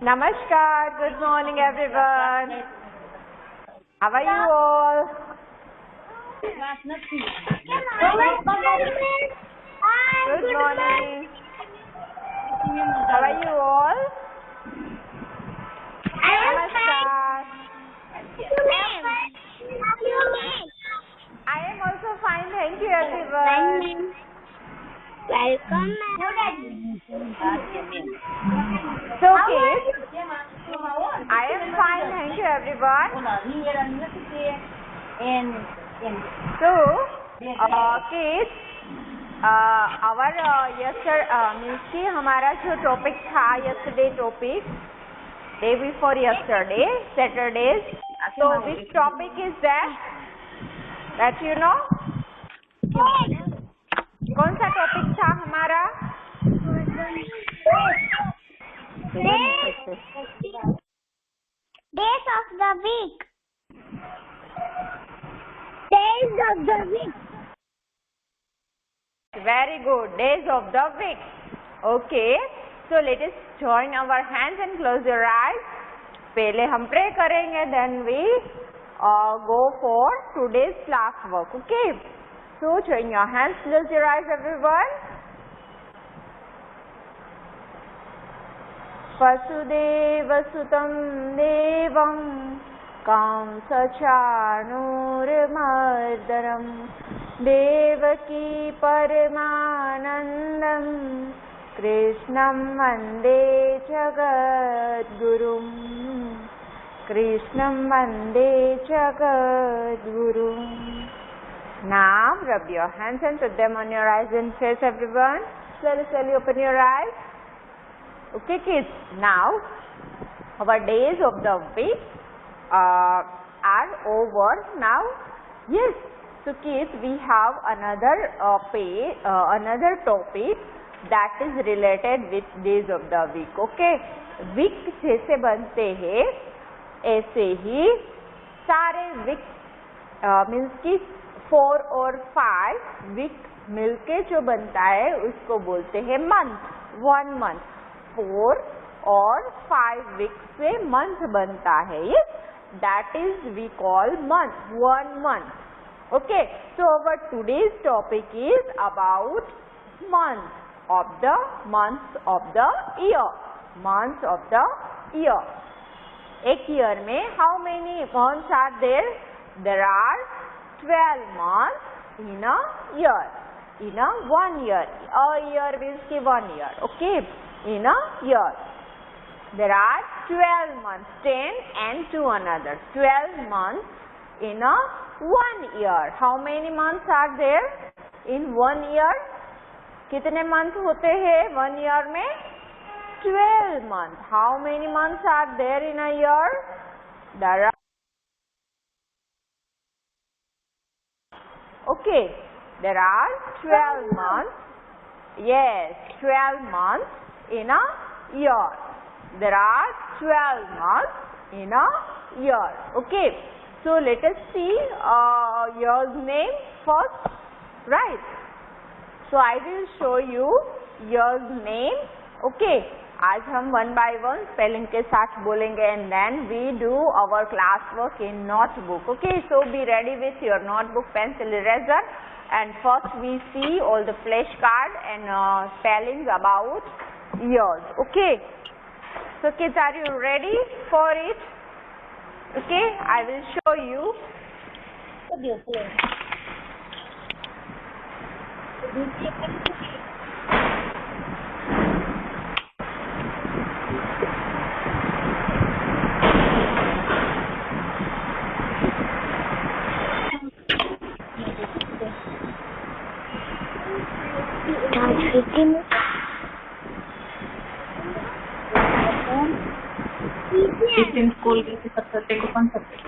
Namaskar. Good morning, everyone. How are you all? Good morning. How are you all? Namaskar. I am also fine. Thank you, everyone. Welcome. So, kids, I am fine. Thank you, everyone. So, kids, our means कि हमारा जो topic था yesterday topic, day before yesterday, Saturdays. So, which topic is that you know? कौन सा topic था हमारा? Days of the week. Days of the week. Very good. Days of the week. Okay. So let us join our hands and close your eyes. पहले हम pray करेंगे, then we go for today's class work. Okay. So join your hands, close your eyes, everyone. वसुदेवसुतं देवं कंसचाणूरमर्दनं देवकी परमानन्दं कृष्णं वन्दे जगद्गुरुं कृष्णं वन्दे जगद्गुरुं. Now rub your hands and put them on your eyes and face, everyone. Slowly open your eyes. Okay, kids. Now our days of the week are over now. Yes. So kids, we have another another topic that is related with days of the week. Okay. Week जैसे बनते हैं ऐसे ही सारे week means कि 4 और 5 week मिलके जो बनता है उसको बोलते हैं मंथ. 1 month. 4 और 5 वीक से मंथ बनता है. Yes, that is we call month. 1 month. Okay. So our today's topic is about months of the year. Months of the year. एक year में how many months are there? There are 12 months in a year. In a 1 year. A year means 1 year. Okay. In a year. There are 12 months. 10 and 2 another. 12 months in a 1 year. How many months are there in 1 year? कितने months होते हैं 1 year में? 12 months. How many months are there in a year? There are. Okay, there are 12 months. Yes, 12 months in a year. There are 12 months in a year. Okay, so let us see year's name first. Right. So I will show you year's name. Okay. आज हम 1 by 1 spelling के साथ बोलेंगे and then we do our class work in notebook. Okay, so be ready with your notebook, pencil, eraser, and first we see all the flashcard and spellings about years. Okay, so kids, are you ready for it? Okay, I will show you. Tiffin school के subject को कौन subject?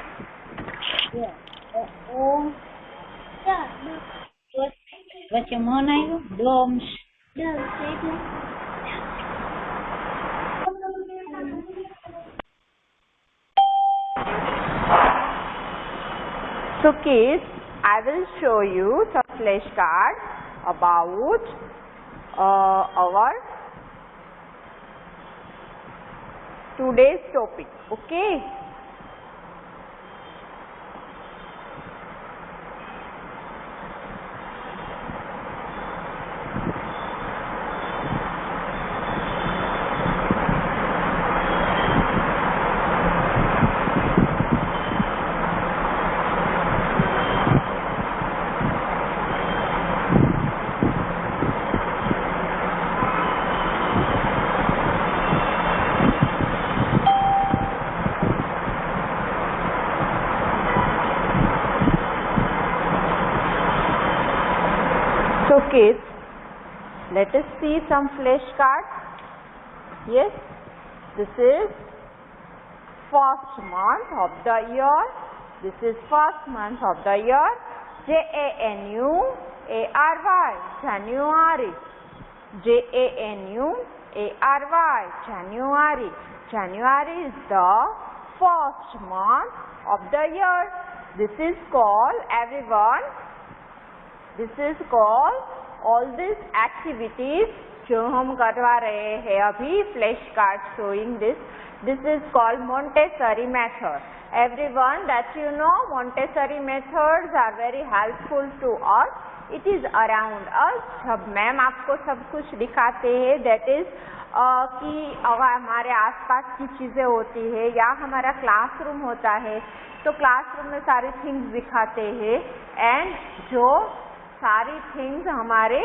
बच्चे मोन आएगा Doms. So kids, I will show you some flashcards about our today's topic. Okay. So kids, let us see some flashcards. Yes, this is first month of the year. This is first month of the year. January, January. January, January. January is the first month of the year. This is called, everyone, this is called, all these activities जो हम करवा रहे हैं अभी, flash card showing this is called Montessori method. Everyone, that you know, Montessori methods are very helpful to us. It is around us. जब ma'am आपको सब कुछ दिखाते हैं, that is कि अगर हमारे आसपास की चीज़ें होती है या हमारा क्लासरूम होता है तो क्लासरूम में सारी थिंग्स दिखाते हैं, एंड जो सारी थिंग्स हमारे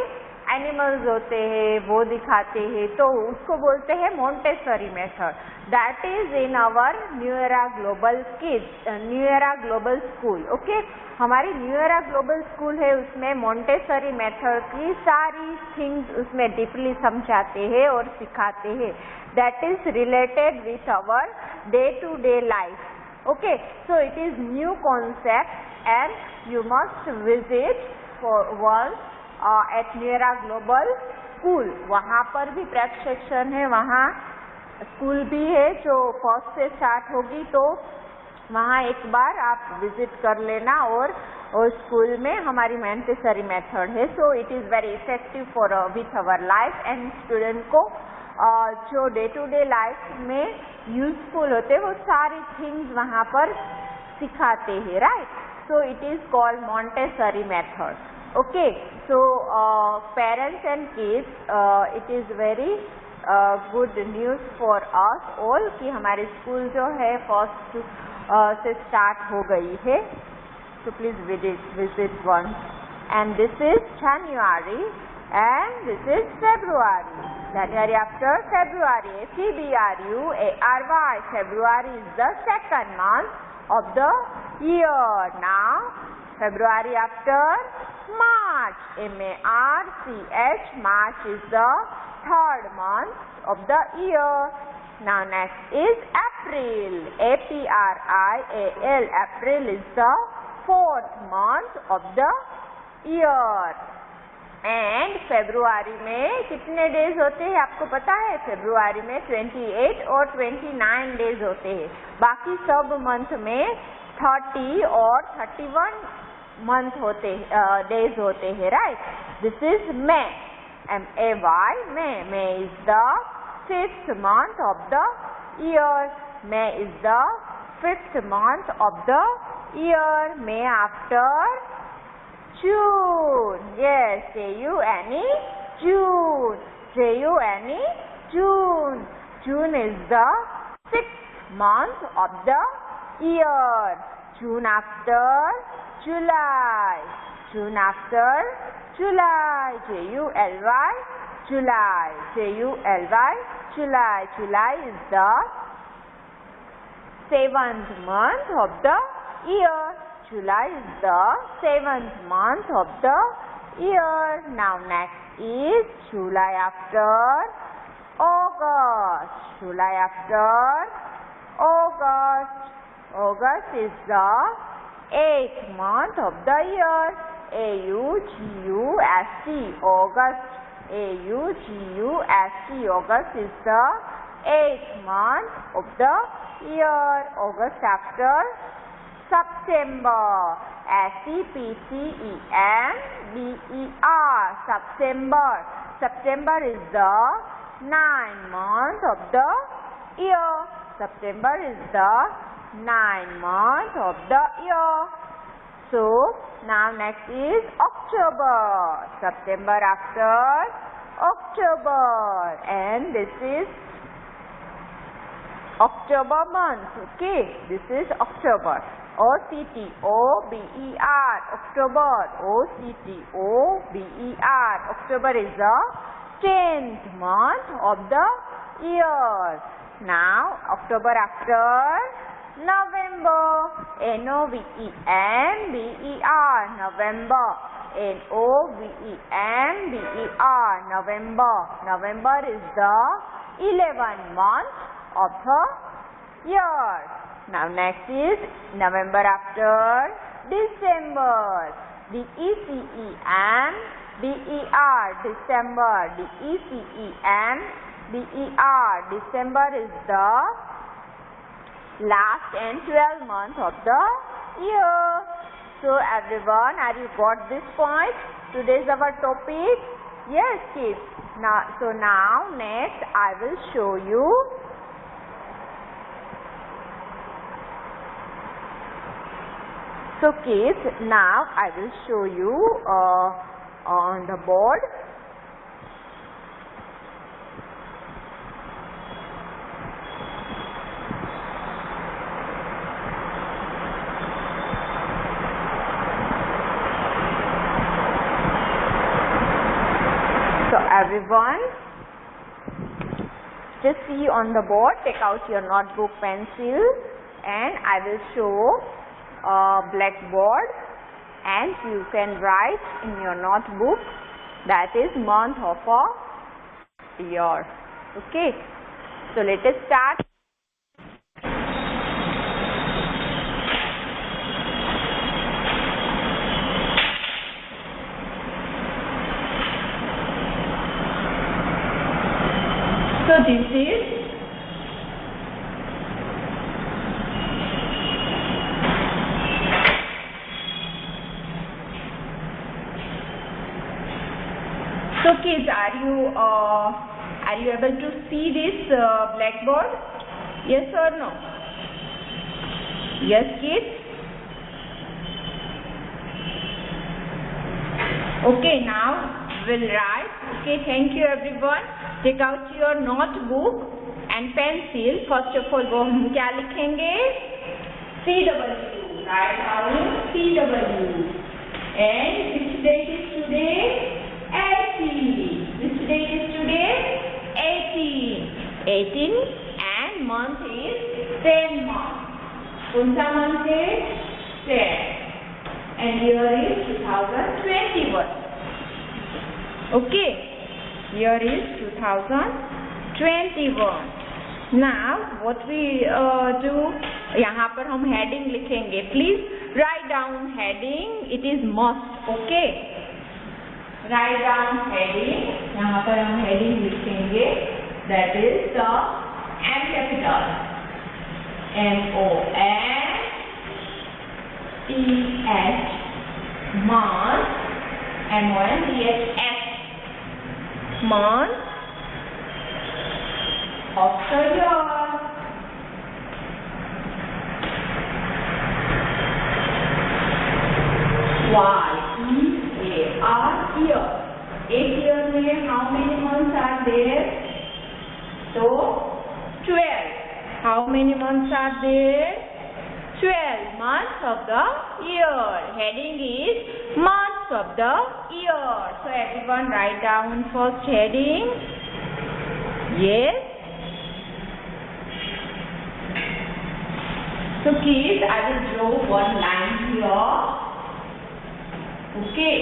एनिमल्स होते हैं वो दिखाते हैं, तो उसको बोलते हैं Montessori method. That is in our new era global kids, new era global school. Okay, हमारी न्यू एरा ग्लोबल स्कूल है, उसमें मोंटेसरी मेथड की सारी थिंग्स उसमें डीपली समझाते हैं और सिखाते हैं. That is related with our day to day life. Okay, so it is new concept and you must visit for once at New Era Global School. वहाँ पर भी प्रेप सेक्शन है, वहाँ स्कूल भी है जो फर्स्ट से स्टार्ट होगी, तो वहाँ एक बार आप विजिट कर लेना. और स्कूल में हमारी मोंटेसरी मेथड है, so it is very effective for with our life. And student को जो डे टू डे लाइफ में यूजफुल होते वो सारी थिंग्स वहाँ पर सिखाते हैं, right. So it is called Montessori method. Okay, so parents and kids, it is very good news for us all कि हमारे स्कूल जो है फर्स्ट से स्टार्ट हो गई है. So please visit once. And this is January and this is February. January after February, February. February is the second month of the year. Now February after March, March. March is the third month of the year. Now next is April, April. April is the fourth month of the year. And फरवरी में कितने days होते हैं आपको पता है? फरवरी में 28 और 29 डेज होते हैं. बाकी सब मंथ में 30 और 31 मंथ होते डेज होते हैं, right. This is may, MAY, may is the 5th month of the year. May is the 5th month of the year. May after June. Yes, June. June. June is the 6th month of the year. June after July. June after July. July. July. July. July is the 7th month of the year. July is the 7th month of the year. Now next is July after August. July after August. August is the 8th month of the year. August. August. August is the 8th month of the year. August after September. September. September. September is the 9th month of the year. September is the 9th month of the year. So now next is October. September after October, and this is October month. Okay, this is October. O-C-T-O-B-E-R, October. O-C-T-O-B-E-R. October is the 10th month of the year. Now October after November. N-O-V-E-M-B-E-R, November. N-O-V-E-M-B-E-R, November. November is the 11th month of the year. Now next is November after December. D-E-C-E-M-B-E-R, December. D-E-C-E-M-B-E-R, December is the last and 12th month of the year. So everyone, are you got this point? Today is our topic. Yes, kids. Now next I will show you. So kids, now I will show you on the board. So everyone, just see on the board, take out your notebook, pencil, and I will show blackboard, and you can write in your notebook, that is month of a year. Okay, so let us start. So this is so kids, are you able to see this blackboard? Yes or no? Yes, kids. Okay, now we'll write. Okay, thank you everyone. Take out your notebook and pencil. First of all, वो हम क्या लिखेंगे? CW. Write down CW. And which date is today? 18. Which date is today? 18. 18 and month is 10 month. कौन सा month है? 10. And year is 2021. Okay. Year is 2021. Now what we do, यहाँ पर हम heading लिखेंगे. Please write down heading. It is must. Okay. Write down heading. यहाँ पर हम heading लिखेंगे. That is the M capital. M-O-N-T-H, month. M-O-N-T-H-S, month of the year. Y-E-A-R, year. एक year में how many months are there? So 12. How many months are there? 12 months of the year. Heading is months of the year. So everyone write down first heading. Yes. So kids, I will draw one line here. Okay.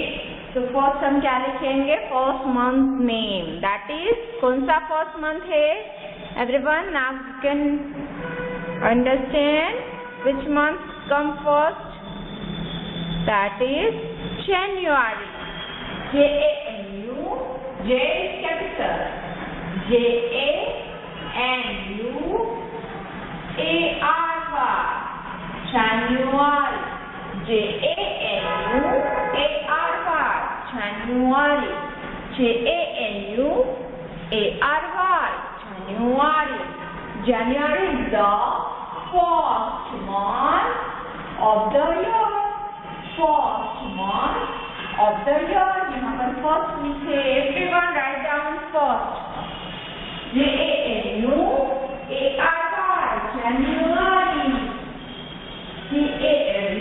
So first हम क्या लिखेंगे? First month name. That is कौन सा first month है? Everyone, now you can understand which month come first. That is January. J-A-N-U. J is capital. J-A-N-U-A-R-Y. January. J-A-N-U-A-R-Y. January. J-A-N-U-A-R-Y. January. January is the first month of the year. First month of the year. यहाँ पर first लिखे. Everyone write down first. J-A-N-U-A-R-Y. January. J-A-N-U-A-R-Y.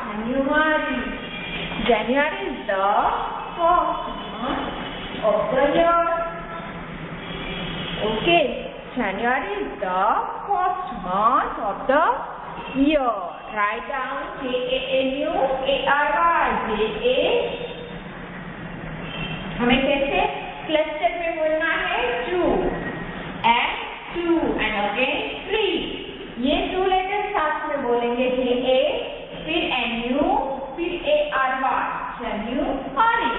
January. January is the first month of the year. Okay, January is the first month of the year. Write down J-A-N-U-A-R-Y. J-A. हमें कैसे cluster में बोलना है? 2 and 2 and again 3. ये 2 letters साथ में बोलेंगे. J-A, फिर N-U, फिर A-R-Y. January.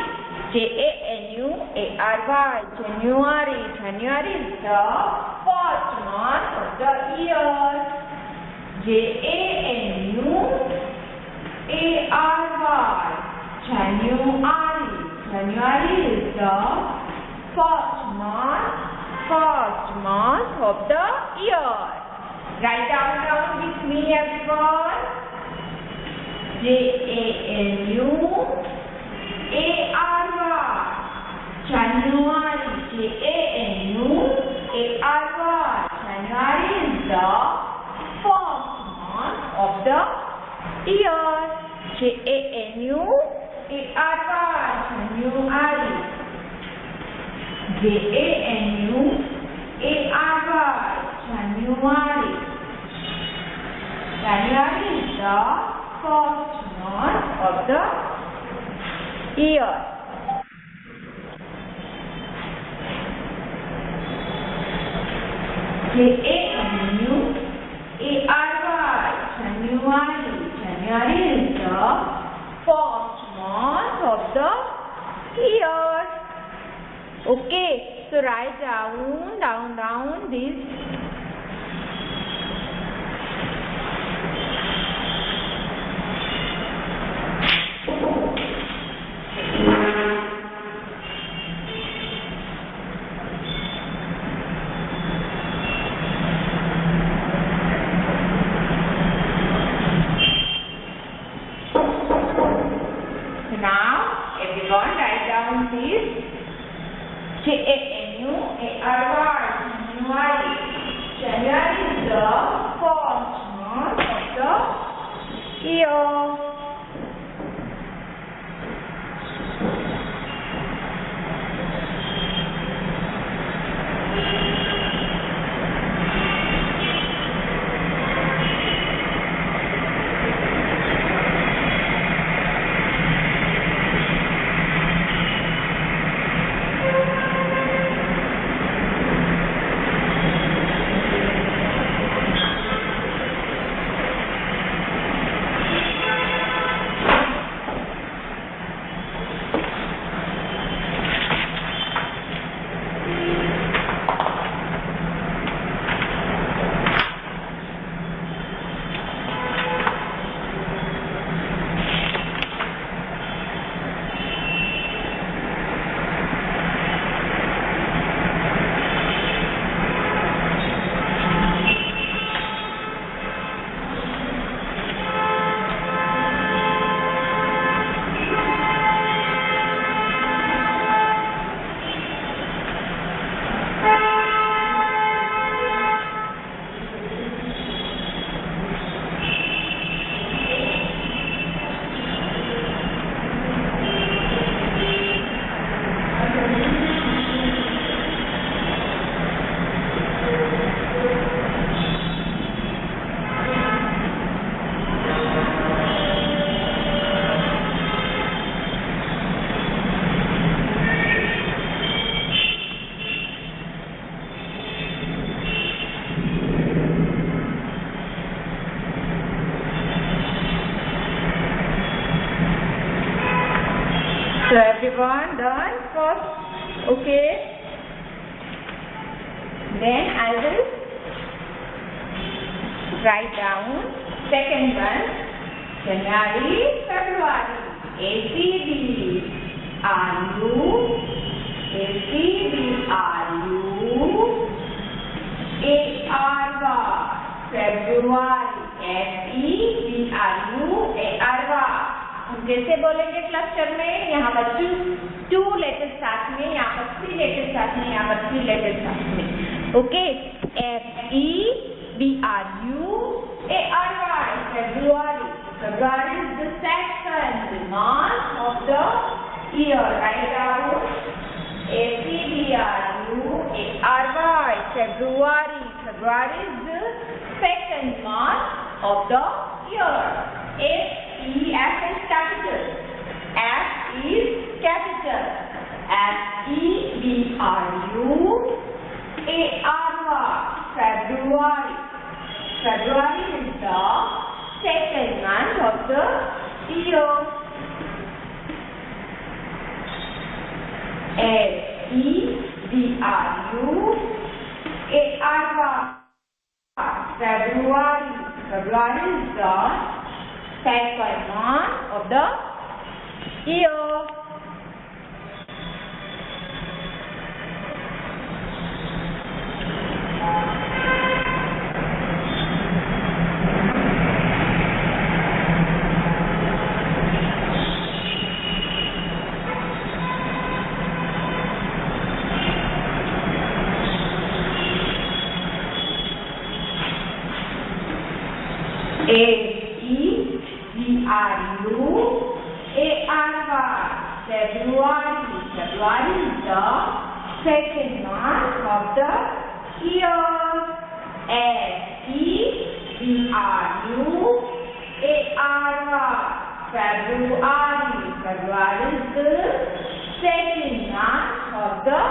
J-A-N-U-A-R-Y. January. January is the first month of the year. J-A-N-U-A-R-Y. January. January is the first month of the year. Write down with me, everyone. J-A-N-U-A-R-Y. January. J-A-N-U-A-R-Y. January is the first month of the year. J-A-N-U-A-R-Y. January. J-A-N-U-A-R-Y. January. January is the first month of the year. J-A-N-U-A-R-Y. January. January is the first month of the year. Okay, so write down this. Now, everyone write down this. J-A-N-U-A-R-Y. January. January is the first month of the year. So everyone done first, okay? Then I will write down second one. January, February. A-C-B. R-U. A-C-B. जैसे बोलेंगे cluster में, यहाँ पर two letters साथ में, यहाँ पर 3 letters साथ में, यहाँ पर 3 लेटर्स साथ में. Okay, FEBRUARY, February. February is the second month of the year. Write down FEBRUARY, February. February is the second month of the year. F is capital. F is capital. FEBRUARY, February. February is the second month of the year. FEBRUARY, February. February is the second month of the year. FEBRUARY, February. February is the second month of the year. FEBRUARY, February. February is the second month of the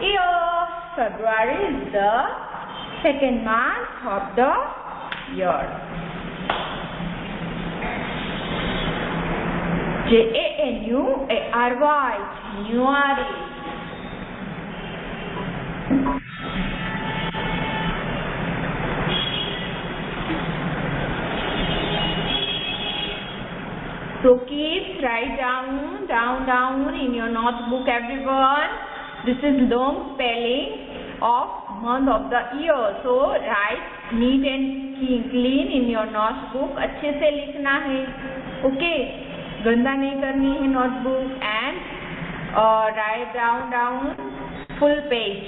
year. February is the second month of the year. JANUARY, January. So kids, write down in your notebook, everyone. This is long spelling of month of the year. So write neat and clean in your notebook. अच्छे से लिखना है, okay? गंदा नहीं करनी है notebook. And write down full page.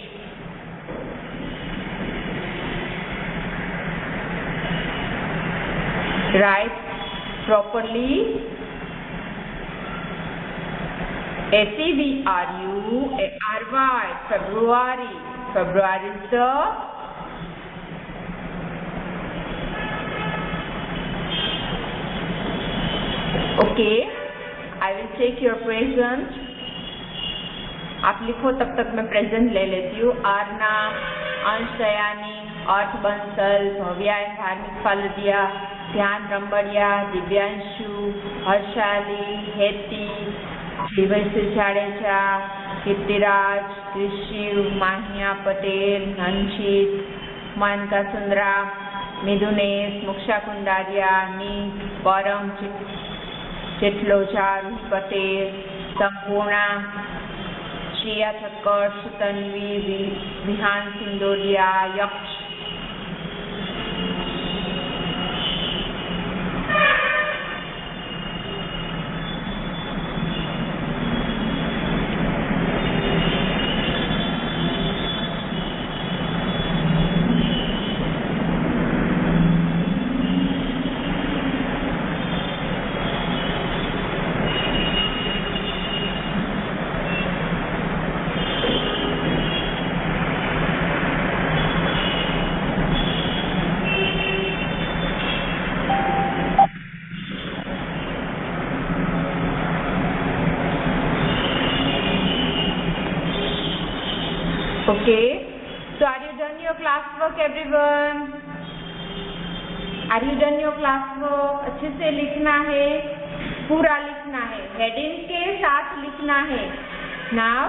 Write properly. FEBRUARY, February. February is the okay. I will take your present. आप लिखो, तब तक मैं प्रेजेंट ले लेती हूँ. आरना, अंश दयानी, अर्थ बंसल, भव्या एंड धार्मिक फालदिया, ध्यान रंबड़िया, दिव्यांशु, हर्षाली, हेती, दिवसी जाडेजा, कीर्तिराज, कृषिव, माहिया पटेल, नंशित, मानका सुंदरा, मिथुनेश, मुक्षा कुंडारिया, नीत, परम चेटलोजा, पटेल, संपूर्णा, श्रिया ठक्कर, सुतन्वी, विहान सिंदोरिया, यक्ष. Okay, so are you done your classwork, everyone? Are you done your classwork? अच्छे से लिखना है, पूरा लिखना है, हेडिंग के साथ लिखना है. Now,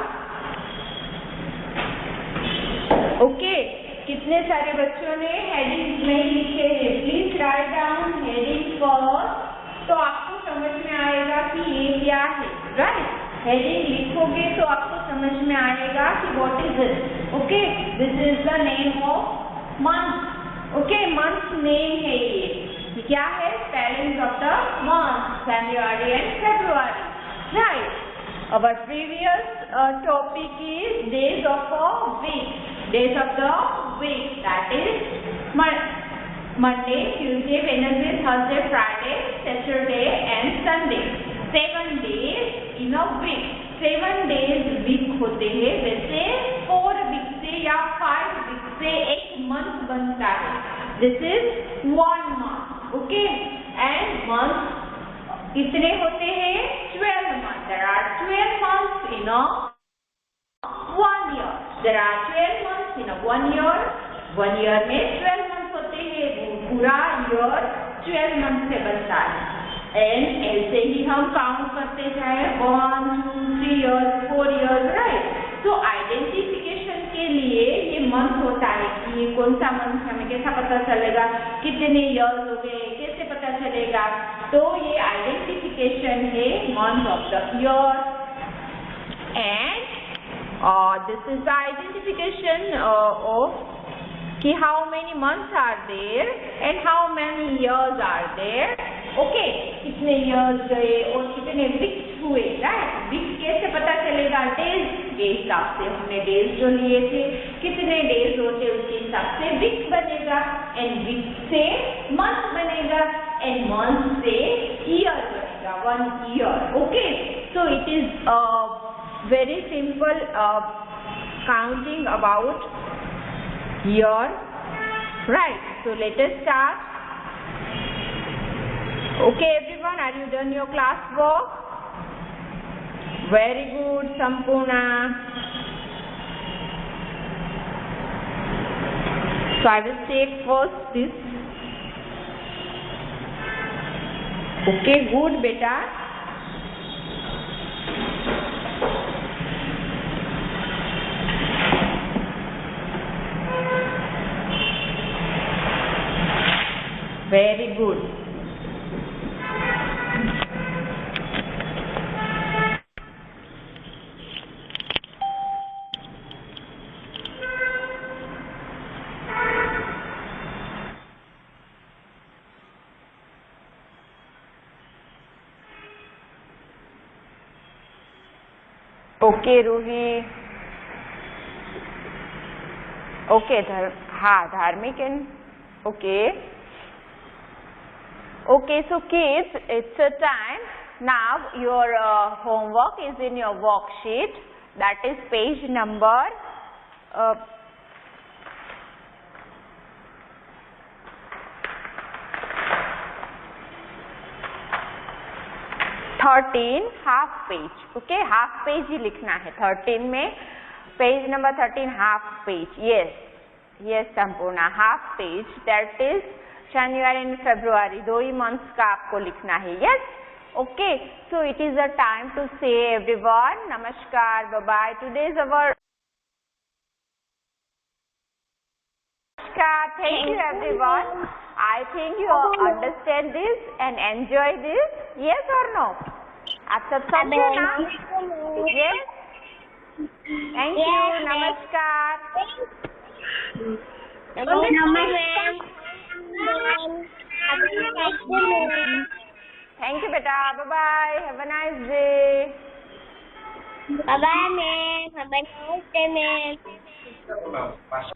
okay, कितने सारे बच्चों ने हेडिंग नहीं लिखे हैं? Please write down heading first, तो आपको समझ में आएगा कि ये क्या है. राइट, हेडिंग लिखोगे तो आपको समझ में आएगा कि what is it. Okay, this is the name of month. Okay, month name है ये. ये क्या है? Spellings of the months, January and February. Right. Our previous topic is days of a week. Days of the week. That is Monday, Tuesday, Wednesday, Thursday, Friday, Saturday and Sunday. 7 days in a week. 7 days week होते हैं. वैसे 4 week से या 5 week से एक month बनता है. This is 1 month. Okay. And month कितने होते हैं? 12 months. There are 12 months in a 1 year. There are 12 months in a 1 year. 1 year में 12 months होते हैं. पूरा year 12 months से बनता है. एंड ऐसे ही हम काउंट करते जाए 1, 2, 3 years, 4 years, राइट. तो आइडेंटिफिकेशन के लिए ये मंथ होता है कि ये कौन सा मंथ, हमें कैसा पता चलेगा कितने ईयर्स हो गए, कैसे पता चलेगा. तो ये आइडेंटिफिकेशन है month of the year. And this is the identification of कि how many months are there and how many years are there. Okay, कितने ईयर्स गए और कितने वीक्स हुए, राइट. वीक्स कैसे पता चलेगा? डेज के हिसाब से. हमने डेज जो लिए थे, कितने डेज होते उसके हिसाब से वीक बनेगा. एंड वीक से मंथ बनेगा एंड मंथ से ईयर बनेगा. 1 year. Okay, so it is very simple counting about year, right. So let us start. Okay everyone, are you done your class work? Very good, Sampurna. So I will take first this. Okay, good beta. Very good. Okay, Ruhi. Okay, धार्मिक and okay. Okay, so kids, it's a time. Now your homework is in your worksheet. That is page number 13, half page. Okay, half page ही लिखना है. 13 में page number 13, half page. Yes, Sampurna, half page. That is January and February, 2 he months का आपको लिखना है. Yes, okay. So it is a time to say everyone, Namaskar, bye bye. Today is our Namaskar. Thank you everyone. I think you understand this and enjoy this. Yes or no? आप सब समझे ना? Yes. Thank you. Namaskar. Namaskar. Thank you, beta. Bye bye. Have a nice day. Bye bye, ma'am. Have a nice day, ma'am.